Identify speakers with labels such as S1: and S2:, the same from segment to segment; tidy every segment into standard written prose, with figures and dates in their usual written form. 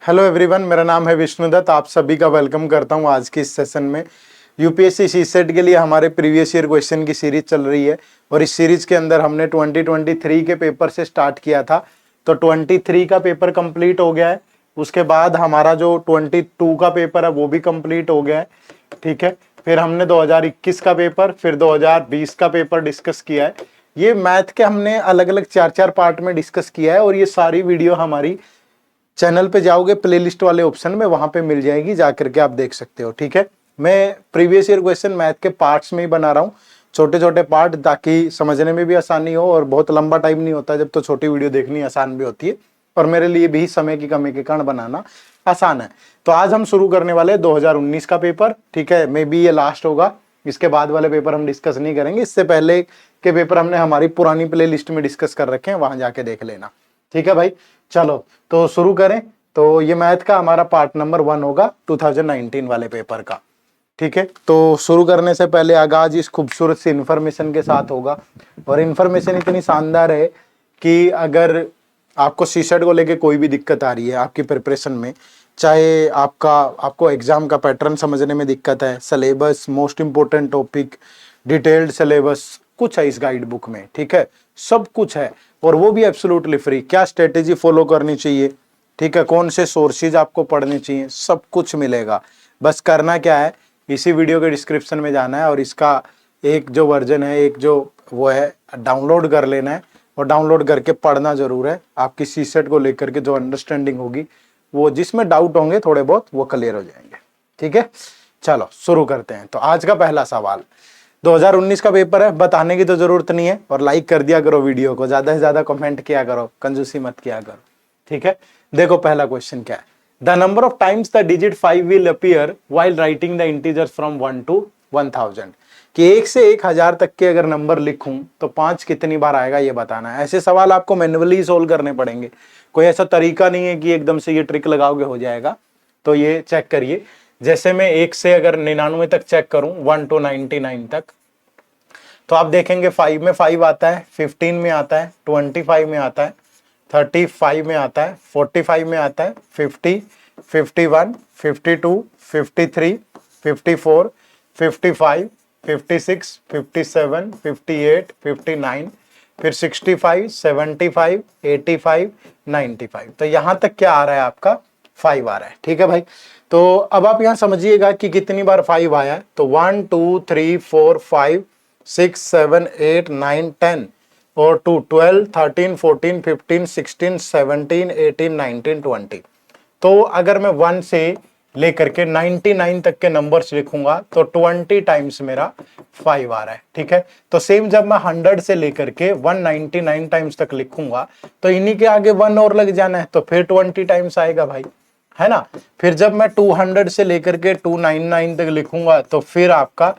S1: Hello everyone, मेरा नाम है विष्णुदत्त। आप सभी का वेलकम करता हूं आज की इस सेशन में। यूपीएससी सीसेट के लिए हमारे प्रीवियस ईयर क्वेश्चन की सीरीज चल रही है और इस सीरीज के अंदर हमने 2023 के पेपर से स्टार्ट किया था। तो 23 का पेपर कंप्लीट हो गया है। उसके बाद हमारा जो 22 का पेपर है वो भी कंप्लीट हो गया है। ठीक है, फिर हमने 2021 का पेपर, फिर 2020 का पेपर डिस्कस किया है। ये मैथ के हमने अलग अलग 4 पार्ट में डिस्कस किया है और ये सारी वीडियो हमारी चैनल पे जाओगे प्लेलिस्ट वाले ऑप्शन में, वहां पे मिल जाएगी, जाकर के आप देख सकते हो। ठीक है, मैं प्रीवियस ईयर क्वेश्चन मैथ के पार्ट्स में ही बना रहा हूँ, छोटे छोटे पार्ट, ताकि समझने में भी आसानी हो और बहुत लंबा टाइम नहीं होता जब, तो छोटी वीडियो देखनी आसान भी होती है और मेरे लिए भी समय की कमी के कारण बनाना आसान है। तो आज हम शुरू करने वाले 2019 का पेपर। ठीक है, मे बी ये लास्ट होगा, इसके बाद वाले पेपर हम डिस्कस नहीं करेंगे। इससे पहले के पेपर हमने हमारी पुरानी प्ले लिस्ट में डिस्कस कर रखे हैं, वहां जाके देख लेना। ठीक है भाई, चलो तो शुरू करें। तो ये मैथ का हमारा पार्ट नंबर 1 होगा 2019 वाले पेपर का। ठीक है, तो शुरू करने से पहले आगाज इस खूबसूरत सी इन्फॉर्मेशन के साथ होगा और इन्फॉर्मेशन इतनी शानदार है कि अगर आपको सीसेट को लेके कोई भी दिक्कत आ रही है आपकी प्रिपरेशन में, चाहे आपको एग्जाम का पैटर्न समझने में दिक्कत है, syllabus, most important topic, detailed syllabus, कुछ है इस गाइड बुक में। ठीक है, सब कुछ है और वो भी एब्सोल्युटली फ्री। क्या स्ट्रेटेजी फॉलो करनी चाहिए, ठीक है, कौन से सोर्सेज आपको पढ़ने चाहिए, सब कुछ मिलेगा। बस करना क्या है, इसी वीडियो के डिस्क्रिप्शन में जाना है और इसका एक जो वर्जन है, एक जो वो है, डाउनलोड कर लेना है और डाउनलोड करके पढ़ना जरूर है। आपकी सीसेट को लेकर के जो अंडरस्टैंडिंग होगी, वो जिसमें डाउट होंगे थोड़े बहुत, वो क्लियर हो जाएंगे। ठीक है, चलो शुरू करते हैं। तो आज का पहला सवाल 2019 का पेपर है, बताने की तो जरूरत नहीं है, और लाइक कर दिया करो वीडियो को, ज्यादा से ज्यादा कमेंट किया करो, कंजूसी मत किया करो। ठीक है, देखो पहला क्वेश्चन क्या है। The number of times the digit 5 will appear while writing the integers from 1 to 1000, कि 1 से 1000 तक के अगर नंबर लिखूं तो 5 कितनी बार आएगा, ये बताना है। ऐसे सवाल आपको मैन्युअली सोल्व करने पड़ेंगे, कोई ऐसा तरीका नहीं है कि एकदम से ये ट्रिक लगाओगे हो जाएगा। तो ये चेक करिए, जैसे मैं 1 से अगर 99 तक चेक करूं, 1 to 99 तक, तो आप देखेंगे 5 में 5 आता है, 15 में आता है, 25 में आता है, 35 में आता है, 45 में आता है, 50, 51, 52, 53, 54, 55, 56, 57, 58, 59, फिर 65, 75, 85, 95। तो यहां तक क्या आ रहा है आपका, 5 आ रहा है। ठीक है भाई, तो अब आप यहां समझिएगा कि कितनी बार 5 आया है। तो 1 2 3 4 5 6 7 8 9 10 और 2 12 13 14 15 16 17 18 19 20। तो अगर मैं 1 से लेकर के 99 तक के नंबर्स लिखूंगा तो 20 टाइम्स मेरा 5 आ रहा है। ठीक है, तो सेम जब मैं 100 से लेकर के 199 टाइम्स तक लिखूंगा तो इन्हीं के आगे 1 और लग जाना है, तो फिर 20 टाइम्स आएगा भाई, है ना। फिर जब मैं 200 से लेकर के 299 तक लिखूंगा तो फिर आपका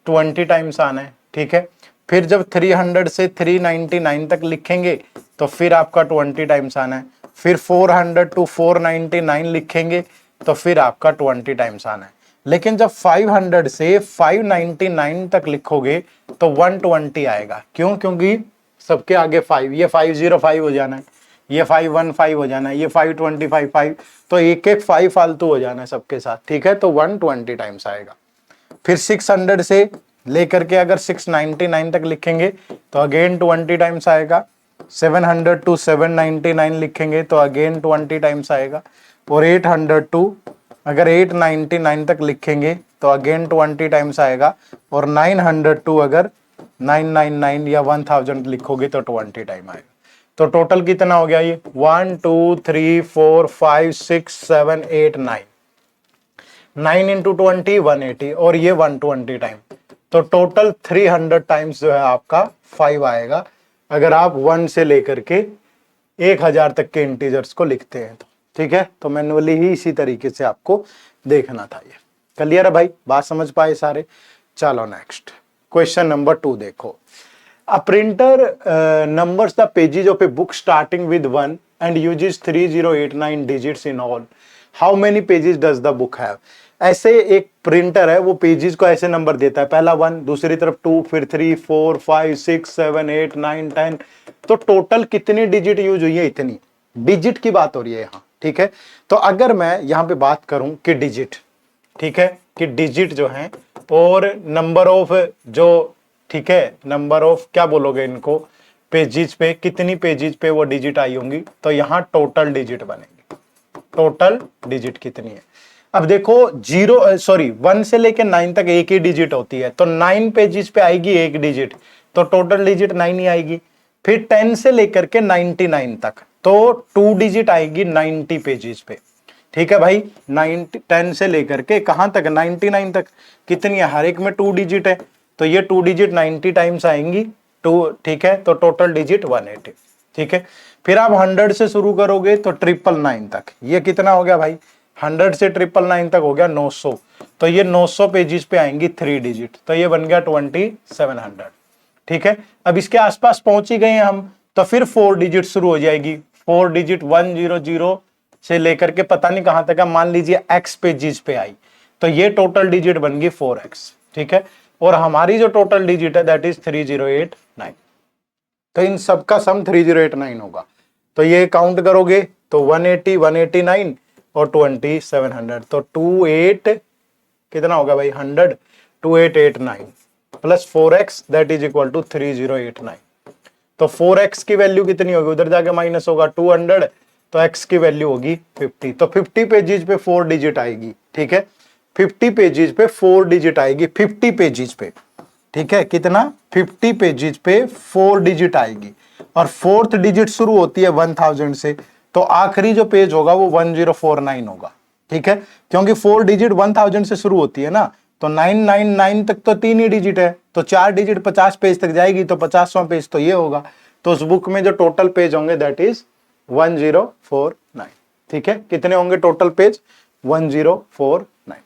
S1: 20 टाइम्स आना है। ठीक है, फिर जब 300 से 399 तक लिखेंगे तो फिर आपका 20 टाइम्स आना है। फिर 400 टू 499 लिखेंगे तो फिर आपका 20 टाइम्स आना है। लेकिन जब 500 से 599 तक लिखोगे तो 120 आएगा। क्यों? क्योंकि सबके आगे 5, ये 505 हो जाना है, ये 515 हो जाना है, ये 525 5, तो एक एक 5 फालतू हो जाना है सबके साथ। ठीक है, तो 120 टाइम्स आएगा। फिर 600 से लेकर के अगर 699 तक लिखेंगे तो अगेन 20 टाइम्स आएगा। 700 टू 799 लिखेंगे तो अगेन 20 टाइम्स आएगा। और 800 टू अगर 899 तक लिखेंगे तो अगेन 20 टाइम्स आएगा। और 900 टू अगर 999 या 1000 लिखोगे तो 20 टाइम आएगा। तो टोटल कितना हो गया ये, 1 2 3 4 5 6 7 8 9, 9 इंटू 20 180 और ये 120 टाइम। तो टोटल 300 टाइम्स जो है आपका 5 आएगा अगर आप 1 से लेकर के 1000 तक के इंटीजर्स को लिखते हैं तो। ठीक है, तो मैन्युअली ही इसी तरीके से आपको देखना था। ये क्लियर है भाई, बात समझ पाए सारे। चलो नेक्स्ट क्वेश्चन नंबर 2 देखो। A printer numbers the pages of a book starting with 1 and uses 3089 digits in all. How many pages does the book have? ऐसे एक प्रिंटर है, वो पेजेस को ऐसे नंबर देता है, पहला 1, दूसरी तरफ 2, फिर 3 4 5 6 7 8 9 10। तो टोटल कितनी डिजिट यूज हुई है, इतनी डिजिट की बात हो रही है यहाँ। ठीक है। तो अगर मैं यहाँ पे बात करूं कि डिजिट, ठीक है, कि डिजिट जो है और नंबर ऑफ जो, ठीक है, नंबर ऑफ क्या बोलोगे इनको, पेजेस पे, कितनी पेजेस पे वो डिजिट आई होंगी, तो यहाँ टोटल डिजिट बनेंगे। टोटल डिजिट कितनी है, अब देखो 1 से लेकर 9 तक एक ही डिजिट होती है, तो 9 पेजेस पे आएगी एक डिजिट, तो टोटल डिजिट 9 ही आएगी। फिर 10 से लेकर के 99 तक तो 2 डिजिट आएगी 90 पेजेस पे, ठीक है भाई। 10 से लेकर के कहां तक, 99 तक, कितनी है, हर एक में 2 डिजिट है, तो ये 2 डिजिट 90 टाइम्स आएंगी 2, ठीक है, तो टोटल डिजिट 180, ठीक है। फिर आप 100 से शुरू करोगे तो 999 तक, ये कितना हो गया भाई, 100 से 999 तक हो गया 900, तो ये 900 पेजेस पे आएंगी 3 डिजिट, तो ये बन गया 2700, ठीक है। अब इसके आसपास पहुंच ही गए हैं हम, तो फिर 4 डिजिट शुरू हो जाएगी, 4 डिजिट 100 से लेकर के पता नहीं कहां तक, मान लीजिए x पेजेस पे आई, तो ये टोटल डिजिट बन गई 4x, ठीक है। और हमारी जो टोटल डिजिट है दैट इज 3089, तो इन सबका सम 3089 होगा। तो ये काउंट करोगे तो 180, 189 और 2700, तो 28 कितना होगा भाई, 100, 2889 plus 4x that is equal to 3089। तो 4x की वैल्यू कितनी होगी, उधर जाके माइनस होगा 200, तो x की वैल्यू होगी 50, तो 50 पेजेस पे 4 डिजिट आएगी, ठीक है। 50 पेजेस पे 4 डिजिट आएगी, 50 पेजेस पे, ठीक है, कितना, 50 पेजेस पे 4 डिजिट आएगी, और 4th डिजिट शुरू होती है 1000 से, तो आखिरी जो पेज होगा वो 1049 होगा, ठीक है, क्योंकि 4 डिजिट 1000 से शुरू होती है ना, तो 999 तक तो 3 ही डिजिट है, तो 4 डिजिट 50 पेज तक जाएगी, तो 50वां पेज तो ये होगा। तो उस बुक में जो टोटल पेज होंगे दैट इज 1049, ठीक है। कितने होंगे टोटल पेज, 1049,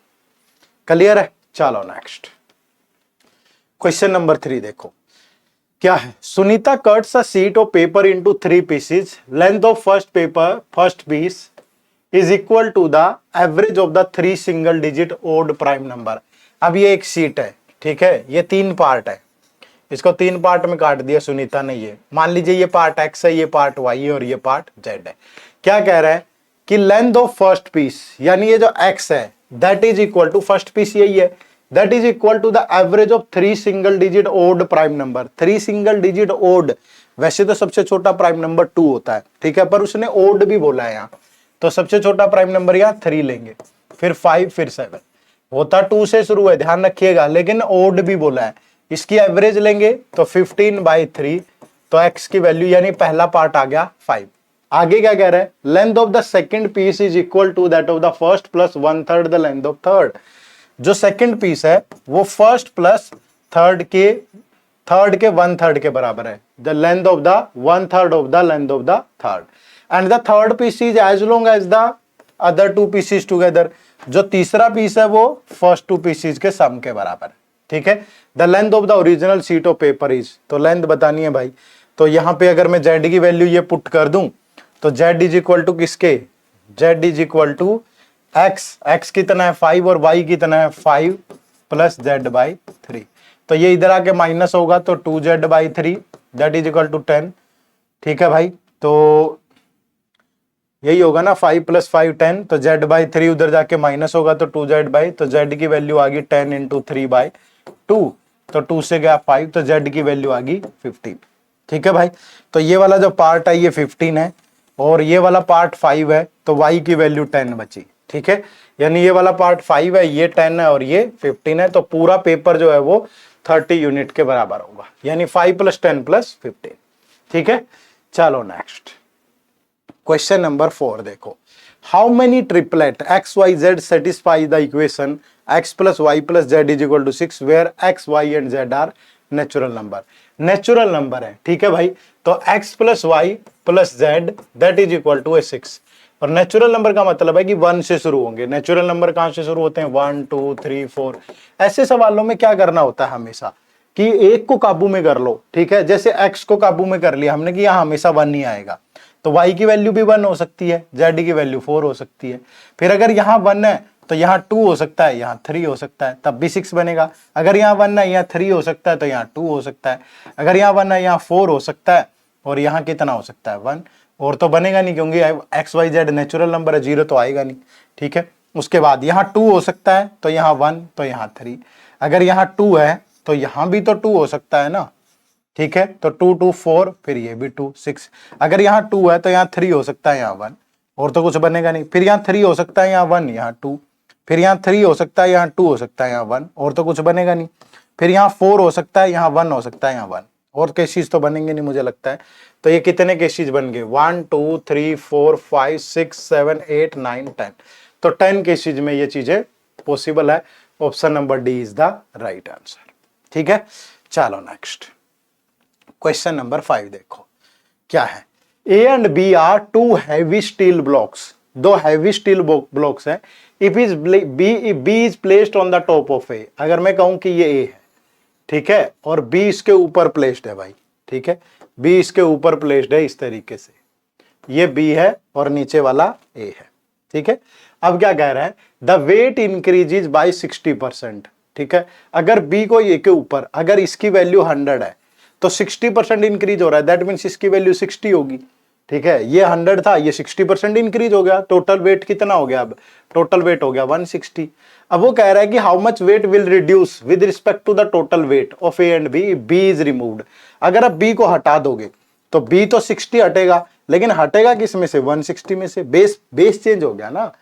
S1: क्लियर है। चलो नेक्स्ट क्वेश्चन नंबर 3 देखो क्या है। Sunita cuts a sheet of paper into 3 pieces, length of first piece is equal to the average of the 3 single digit odd prime number. अब ये एक शीट है, ठीक है, ये 3 पार्ट है, इसको 3 पार्ट में काट दिया सुनीता ने। ये मान लीजिए ये पार्ट x है, ये पार्ट y है और ये पार्ट z है। क्या कह रहा है कि लेंथ ऑफ फर्स्ट पीस, यानी ये जो x है that is equal to, first piece यही है, that is equal to the average of 3 single digit odd prime number. 3 single digit odd, वैसे तो सबसे छोटा प्राइम नंबर 2 होता है, ठीक है, पर उसने ओड भी बोला है यहाँ, तो सबसे छोटा प्राइम नंबर यहाँ 3 लेंगे, फिर 5, फिर 7, होता 2 से शुरू है, ध्यान रखिएगा, लेकिन ओड भी बोला है। इसकी एवरेज लेंगे तो 15/3, तो x की वैल्यू, यानी पहला पार्ट आ गया 5। आगे क्या कह रहा है, length of the second piece is equal to that of the first plus 1/3 the length of third. जो सेकंड पीस है वो फर्स्ट प्लस थर्ड के 1/3 के बराबर है, the length of the 1/3 of the length of the third, and the third piece is as long as the other 2 pieces together. जो तीसरा piece है वो फर्स्ट 2 पीसेस के सम के बराबर है, ठीक है। The length of the original sheet of paper is, तो लेंथ बतानी है भाई, तो यहां पे अगर मैं z की वैल्यू ये पुट कर दूं तो z इज इक्वल टू किसके, z is equal to x कितना है 5 और y कितना है 5 प्लस z/3, तो ये इधर आके माइनस होगा, तो 2z/3 that is equal to 10, ठीक है भाई। तो यही होगा ना, 5 + 5 10, तो z/3 उधर जाके माइनस होगा, तो 2z/, तो z की वैल्यू आ गई 10 × 3/2, तो 2 से गया 5, तो z की वैल्यू आ गई 15, ठीक है भाई। तो ये वाला जो पार्ट है ये 15 है और ये वाला पार्ट 5 है, तो y की वैल्यू 10 बची, ठीक है, यानी ये वाला पार्ट 5 है, ये 10 है और ये 15 है, तो पूरा पेपर जो है वो 30 यूनिट के बराबर होगा, यानी 5 + 10 + 15, ठीक है। चलो नेक्स्ट क्वेश्चन नंबर 4 देखो। How many triplet x y z satisfy the equation x + y + z = 6 where x y and z are natural number. Natural number है, ठीक है भाई, तो x + y + z that is equal to 6, और natural number का मतलब है कि 1 से शुरू होंगे। नेचुरल नंबर कहां से शुरू होते हैं, 1 2 3 4। ऐसे सवालों में क्या करना होता है हमेशा कि एक को काबू में कर लो, ठीक है, जैसे x को काबू में कर लिया हमने कि यहाँ हमेशा 1 ही आएगा, तो y की वैल्यू भी 1 हो सकती है, z की वैल्यू 4 हो सकती है, फिर अगर यहाँ 1 है तो यहाँ 2 हो सकता है, यहाँ 3 हो सकता है, तब भी 6 बनेगा। अगर यहाँ 1 है यहाँ 3 हो सकता है, तो यहाँ 2 हो सकता है, अगर यहाँ 1 है यहाँ 4 हो सकता है, और यहाँ कितना हो सकता है 1, और तो बनेगा नहीं क्योंकि x y z natural number है, 0 तो आएगा नहीं। ठीक है, उसके बाद यहाँ 2 हो सकता है तो यहाँ 1 तो यहाँ 3, अगर यहाँ 2 है तो यहाँ भी तो 2 हो सकता है ना। ठीक है, तो 2 2 4, फिर ये भी 2 6, अगर यहाँ 2 है तो यहाँ 3 हो सकता है, यहाँ 1, और तो कुछ बनेगा नहीं। फिर यहाँ 3 हो सकता है, यहाँ 1 यहाँ 2, फिर यहाँ 3 हो सकता है, यहाँ 2 हो सकता है, यहाँ 1, और तो कुछ बनेगा नहीं। फिर यहाँ 4 हो सकता है, यहाँ 1 हो सकता है, यहाँ 1, और केसेस तो बनेंगे नहीं मुझे लगता है। तो ये कितने केसेस बन गए, 1 2 3 4 5 6 7 8 9 10, तो 10 केसेस में ये चीजें पॉसिबल है। Option number D is the right answer. ठीक है, चलो नेक्स्ट क्वेश्चन नंबर 5 देखो क्या है। A and B are two heavy steel blocks, दो हैवी स्टील ब्लॉक्स है। If is B is placed on the top of A, अगर मैं कहूं कि ये ए है, ठीक है, और बी इसके ऊपर प्लेस्ड है भाई, ठीक है, बी इसके ऊपर प्लेस्ड है इस तरीके से, ये बी है और नीचे वाला ए है। ठीक है, अब क्या कह रहा है, द वेट इंक्रीजेज बाय 60%। ठीक है, अगर बी को ए के ऊपर, अगर इसकी वैल्यू 100 है तो 60% इंक्रीज हो रहा है, दैट मीन्स इसकी वैल्यू 60 होगी। ठीक है, ये 100 था, ये 60% इंक्रीज हो गया, टोटल वेट कितना हो गया, अब टोटल वेट हो गया 160। अब वो कह रहा है कि how much weight will reduce with respect to the total weight of A and B, B is removed. अगर आप बी को हटा दोगे तो बी तो 60 हटेगा, लेकिन हटेगा किस में से, 160 में से। बेस चेंज हो गया ना,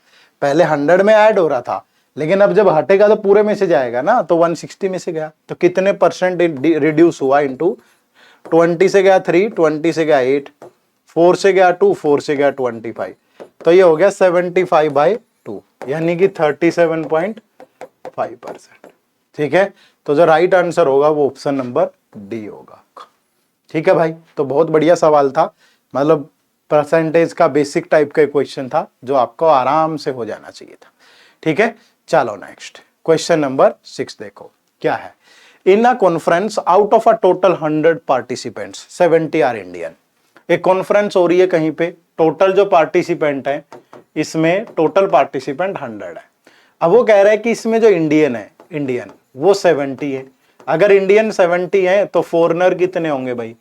S1: पहले 100 में ऐड हो रहा था, लेकिन अब जब हटेगा तो पूरे में से जाएगा ना, तो 160 में से गया, तो कितने परसेंट रिड्यूस हुआ, इनटू 20 से गया 3, 20 से गया 8, 4 से गया 2, 4 से गया 25, तो ये हो गया 75/2, यानी कि 37.5%। ठीक है, तो जो राइट आंसर होगा वो ऑप्शन नंबर डी होगा। ठीक है भाई, तो बहुत बढ़िया सवाल था, मतलब परसेंटेज का बेसिक टाइप का क्वेश्चन था जो आपको आराम से हो जाना चाहिए था। ठीक है, चलो नेक्स्ट क्वेश्चन नंबर 6 देखो क्या है। In a conference out of a total 100 participants 70 are Indian. एक कॉन्फ्रेंस हो रही है कहीं पे, टोटल जो पार्टिसिपेंट है इसमें टोटल पार्टिसिपेंट 100 है। अब वो कह रहा है कि इसमें जो इंडियन है, इंडियन वो 70 है। अगर इंडियन 70 है तो फॉरेनर कितने होंगे भाई,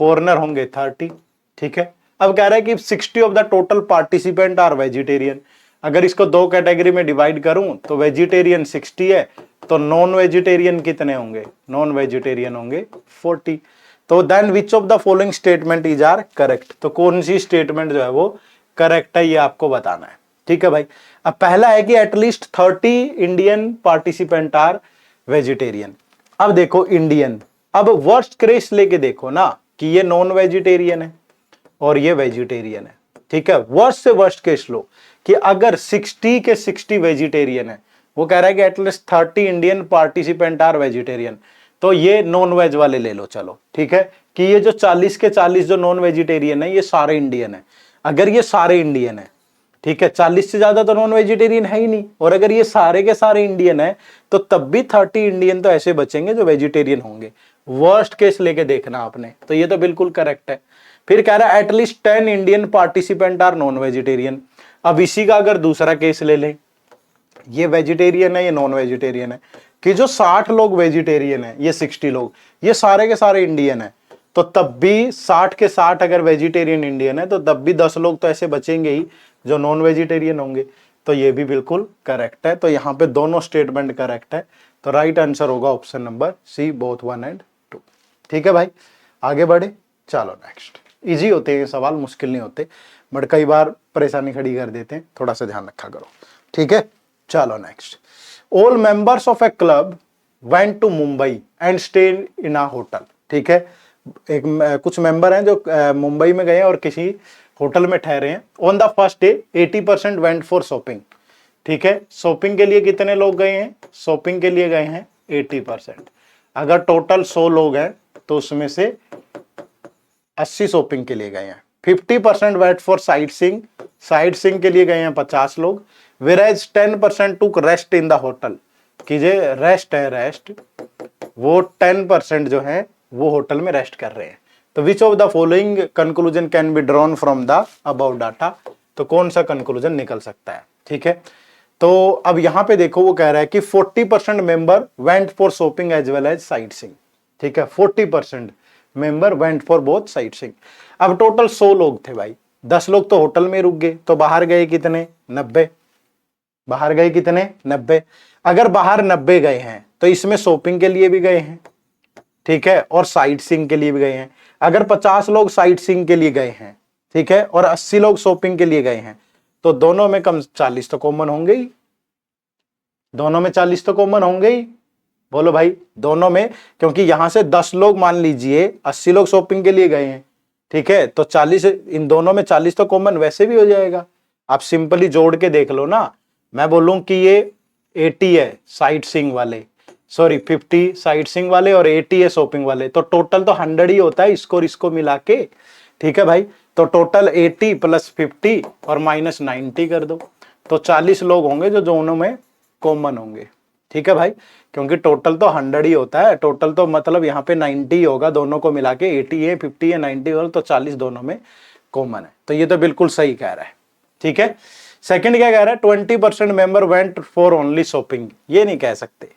S1: फॉरेनर होंगे 30। ठीक है, अब कह रहा है कि 60 of the total participant are vegetarian. अगर इसको दो कैटेगरी में डिवाइड करूं तो वेजिटेरियन 60 है, तो नॉन वेजिटेरियन कितने होंगे, नॉन वेजिटेरियन होंगे 40। तो then which of the following statement is are correct, तो कौन सी स्टेटमेंट जो है वो करेक्ट है, ये आपको बताना है। ठीक है भाई, अब पहला है कि at least 30 Indian participant are vegetarian. अब देखो इंडियन, अब वर्स्ट केस लेके देखो ना कि ये नॉन वेजिटेरियन है और ये वेजिटेरियन है। ठीक है, वर्स्ट से वर्स्ट केस लो कि अगर 60 के 60 वेजिटेरियन है, वो कह रहा है कि at least 30 Indian participant are vegetarian, तो ये नॉन वेज वाले ले लो। चलो ठीक है, कि ये जो 40 के 40 जो नॉन वेजिटेरियन है ये सारे इंडियन है। अगर ये सारे इंडियन है, ठीक है, 40 से ज्यादा तो नॉन वेजिटेरियन है ही नहीं, और अगर ये सारे के सारे इंडियन है तो तब भी 30 इंडियन तो ऐसे बचेंगे जो वेजिटेरियन होंगे। वर्स्ट केस लेके देखना आपने, तो ये तो बिल्कुल करेक्ट है। फिर कह रहा है at least 10 Indian participant are non vegetarian. अब इसी का अगर दूसरा केस ले ले, ये वेजिटेरियन है ये नॉन वेजिटेरियन है, कि जो 60 लोग वेजिटेरियन है, ये 60 लोग, ये सारे के सारे इंडियन है, तो तब भी 60 के 60 अगर वेजिटेरियन इंडियन है तो तब भी 10 लोग तो ऐसे बचेंगे ही जो नॉन वेजिटेरियन होंगे, तो ये भी बिल्कुल करेक्ट है। तो यहाँ पे दोनों स्टेटमेंट करेक्ट है, तो राइट आंसर होगा ऑप्शन नंबर सी, बोथ 1 और 2। ठीक है भाई, आगे बढ़े, चलो नेक्स्ट। इजी होते हैं सवाल, मुश्किल नहीं होते, बट कई बार परेशानी खड़ी कर देते हैं, थोड़ा सा ध्यान रखा करो। ठीक है, चलो next. All members of a club went to Mumbai and stay in a hotel. ठीक है, कुछ मेंबर हैं जो मुंबई में गए और किसी होटल में ठहरे हैं। On the first day 80% went for shopping. ठीक है, शॉपिंग के लिए कितने लोग गए हैं, शॉपिंग के लिए गए हैं 80%। अगर टोटल 100 लोग हैं तो उसमें से 80 शॉपिंग के लिए गए हैं। 50% went for sight seeing, sight seeing के लिए गए हैं 50 लोग। Whereas 10% took rest in the hotel, कि जो रेस्ट है, रेस्ट वो 10% जो है वो होटल में रेस्ट कर रहे हैं। तो विच of the following conclusion can be drawn from the about data, तो कौन सा कंक्लूजन निकल सकता है। ठीक है, तो अब यहाँ पे देखो वो कह रहा है कि 40% member went for shopping as well as sightseeing. ठीक है, 40% member went for both sightseeing. अब टोटल 100 लोग थे भाई, 10 लोग तो होटल में रुक गए, तो बाहर गए कितने? 90। बाहर गए कितने? 90। अगर बाहर 90 गए हैं तो इसमें शॉपिंग के लिए भी गए हैं, ठीक है, और साइट सीइंग के लिए भी गए हैं। अगर 50 लोग साइट सीइंग के लिए गए हैं, ठीक है, और 80 लोग शॉपिंग के लिए गए हैं, तो दोनों में कम 40 तो कॉमन होंगे ही। दोनों में 40 तो कॉमन होंगे ही। बोलो भाई, दोनों में, क्योंकि यहां से 10 लोग मान लीजिए 80 लोग शॉपिंग के लिए गए हैं, ठीक है, तो 40, इन दोनों में 40 तो कॉमन वैसे भी हो जाएगा। आप सिंपली जोड़ के देख लो ना। मैं बोलूं कि ये 80 है साइट सीइंग वाले, सॉरी 50 साइट सीइंग वाले और 80 है शॉपिंग वाले, तो टोटल तो 100 ही होता है इसको और इसको मिला के, ठीक है भाई। तो टोटल 80 प्लस 50 और माइनस 90 कर दो, तो 40 लोग होंगे जो दोनों में कॉमन होंगे, ठीक है भाई, क्योंकि टोटल तो 100 ही होता है। टोटल तो मतलब यहाँ पे 90 होगा, दोनों को मिला के 80 है, 50 है, 90 होगा, तो 40 दोनों में कॉमन है। तो ये तो बिल्कुल सही कह रहा है, ठीक है। सेकंड क्या कह रहा है? 20% member went for only shopping. ये नहीं कह सकते,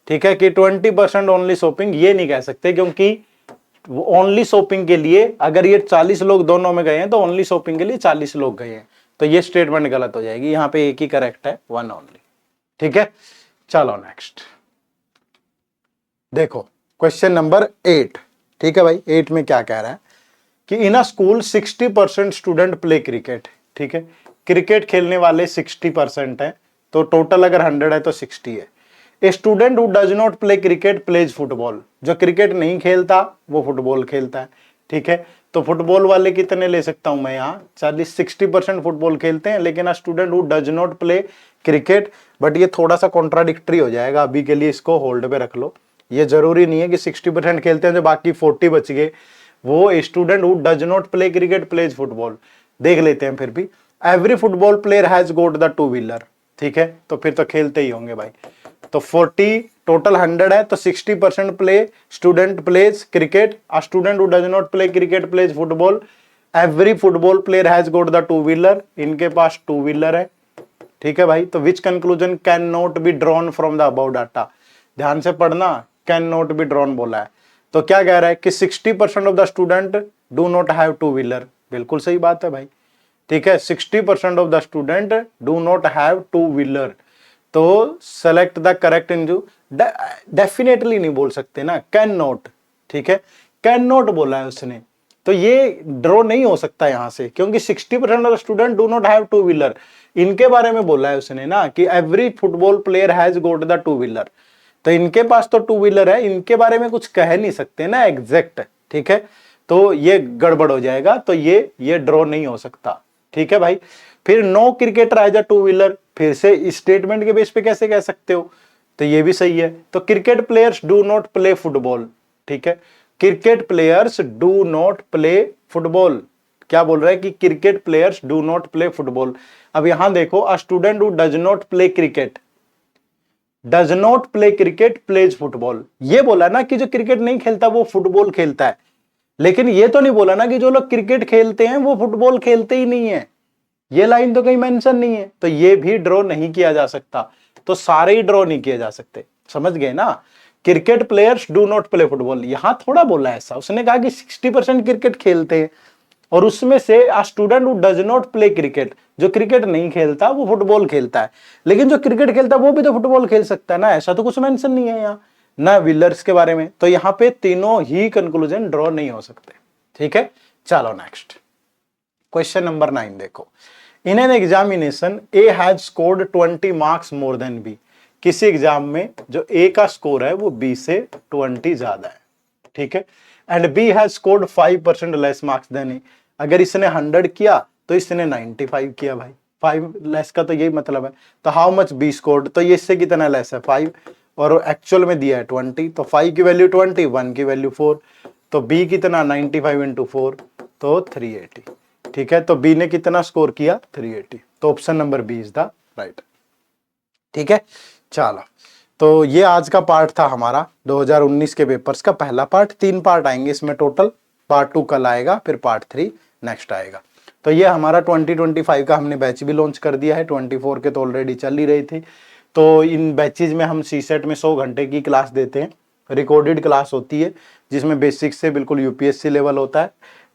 S1: ठीक है, कि 20% ओनली शॉपिंग, ये नहीं कह सकते, क्योंकि ओनली शॉपिंग के लिए अगर ये 40 लोग दोनों में गए हैं तो ओनली शॉपिंग के लिए 40 लोग गए हैं, तो ये स्टेटमेंट गलत हो जाएगी। यहाँ पे एक ही करेक्ट है, 1 ओनली, ठीक है। चलो नेक्स्ट देखो, क्वेश्चन नंबर 8, ठीक है भाई। 8 में क्या कह रहा है कि in a school 60% student play cricket, ठीक है, क्रिकेट खेलने वाले 60% है, तो टोटल अगर 100 है तो 60 है। A student who does not play cricket plays football. जो क्रिकेट नहीं खेलता वो फुटबॉल खेलता है, ठीक है। तो फुटबॉल वाले कितने ले सकता हूं मैं यहाँ? 40, 60% फुटबॉल खेलते हैं, लेकिन अ student who does not play cricket, but ये थोड़ा सा कॉन्ट्राडिक्टरी हो जाएगा, अभी के लिए इसको होल्ड पे रख लो। ये जरूरी नहीं है कि 60% खेलते हैं जो बाकी 40 बच गए वो student who does not play cricket plays football. देख लेते हैं फिर भी। Every football player has got the 2 wheeler, ठीक है, तो फिर तो खेलते ही होंगे भाई। तो 40 टोटल 100 है, तो 60% play student plays cricket, a student who does not play cricket plays football, every football player has got the 2 wheeler, इनके पास 2 व्हीलर है, ठीक है भाई। तो which conclusion can not be drawn from the above data. ध्यान से पढ़ना, कैन नॉट बी ड्रॉन बोला है, तो क्या कह रहा है कि 60% of the student do not have 2 wheeler. बिल्कुल सही बात है भाई, ठीक है। 60% of the student do not have 2 wheeler, तो सेलेक्ट द करेक्ट इंजू। डेफिनेटली नहीं बोल सकते ना, कैन नॉट, ठीक है, कैन नॉट बोला है उसने, तो ये ड्रॉ नहीं हो सकता यहां से, क्योंकि 60% of the student do not have 2 wheeler, इनके बारे में बोला है उसने ना कि every football player has got the 2 wheeler, तो इनके पास तो 2 व्हीलर है, इनके बारे में कुछ कह नहीं सकते ना एग्जैक्ट, ठीक है। तो ये गड़बड़ हो जाएगा, तो ये ड्रॉ नहीं हो सकता, ठीक है भाई। फिर no cricketer has a 2 wheeler, फिर से स्टेटमेंट के बेस पे कैसे कह सकते हो? तो ये भी सही है। तो cricket players do not play football, ठीक है, cricket players do not play football. क्या बोल रहा है कि cricket players do not play football. अब यहां देखो, a student who does not play cricket, does not play cricket plays football. ये बोला ना कि जो क्रिकेट नहीं खेलता वो फुटबॉल खेलता है, लेकिन ये तो नहीं बोला ना कि जो लोग क्रिकेट खेलते हैं वो फुटबॉल खेलते ही नहीं है। ये लाइन तो कहीं मेंशन नहीं है, तो ये भी ड्रॉ नहीं किया जा सकता। तो सारे ही ड्रॉ नहीं किए जा सकते, समझ गए ना। Cricket players do not play football, यहां थोड़ा बोला ऐसा, उसने कहा कि 60% क्रिकेट खेलते हैं, और उसमें से अ student who does not play cricket, जो क्रिकेट नहीं खेलता वो फुटबॉल खेलता है, लेकिन जो क्रिकेट खेलता है वो भी तो फुटबॉल खेल सकता है ना, ऐसा तो कुछ मेंशन नहीं है यहाँ ना व्हीलर्स के बारे में। तो यहाँ पे तीनों ही कंक्लूजन ड्रॉ नहीं हो सकते, ठीक है। चलो नेक्स्ट क्वेश्चन नंबर 9 देखो। In an examination A has scored 20 marks more than B. किसी एग्जाम में जो ए का स्कोर है वो बी से 20 ज्यादा है, ठीक है। And B has scored 5% less marks than A. अगर इसने 100 किया तो इसने 95 किया भाई, 5 लेस का तो यही मतलब है। तो हाउ मच बी स्कोर्ड, तो ये इससे कितना लेस है 5, और एक्चुअल में दिया है 20, तो 5 की वैल्यू 20, 1 की वैल्यू 4, तो बी कितना 95 इंटू 4 तो 380, ठीक है। तो बी ने कितना स्कोर किया 380, तो option number B is the right, ठीक है। चलो, तो ये आज का पार्ट था हमारा 2019 के पेपर्स का पहला पार्ट। 3 पार्ट आएंगे इसमें टोटल, पार्ट 2 कल आएगा, फिर पार्ट 3 नेक्स्ट आएगा। तो ये हमारा 2025 का हमने बैच भी लॉन्च कर दिया है, 24 के तो ऑलरेडी चल ही रही थी। तो इन बैचेज में हम सीसेट में 100 घंटे की क्लास देते हैं, रिकॉर्डेड क्लास होती है जिसमें बेसिक से बिल्कुल यूपीएससी लेवल होता है,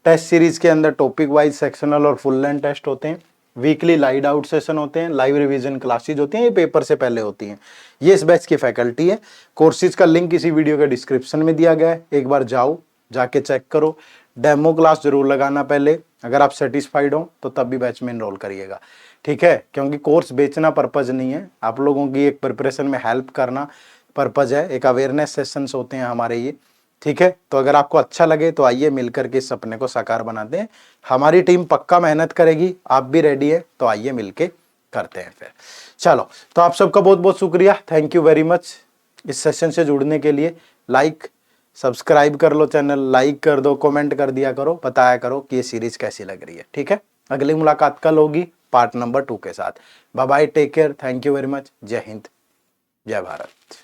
S1: टेस्ट सीरीज के अंदर टॉपिक वाइज सेक्शनल और फुल लेंथ टेस्ट होते हैं, वीकली लाइव आउट सेशन होते हैं, लाइव रिवीजन क्लासेज होती हैं, ये पेपर से पहले होती हैं। ये इस बैच की फैकल्टी है। कोर्सेज का लिंक इसी वीडियो के डिस्क्रिप्शन में दिया गया है, एक बार जाओ, जाके चेक करो। डेमो क्लास जरूर लगाना पहले, अगर आप सेटिस्फाइड हो तो तब भी बैच में इनरोल करिएगा, ठीक है। क्योंकि कोर्स बेचना पर्पज नहीं है, आप लोगों की एक प्रिपरेशन में हेल्प करना पर्पज है। एक अवेयरनेस सेशंस होते हैं हमारे ये, ठीक है। तो अगर आपको अच्छा लगे तो आइए मिलकर के इस सपने को साकार बनाते हैं। हमारी टीम पक्का मेहनत करेगी, आप भी रेडी है तो आइए मिलके करते हैं फिर। चलो, तो आप सबका बहुत बहुत शुक्रिया, थैंक यू वेरी मच इस सेशन से जुड़ने के लिए। लाइक सब्सक्राइब कर लो, चैनल लाइक कर दो, कमेंट कर दिया करो, बताया करो कि ये सीरीज कैसी लग रही है, ठीक है। अगली मुलाकात कल होगी पार्ट नंबर 2 के साथ। Bye bye, take care, thank you very much, जय हिंद, जय भारत।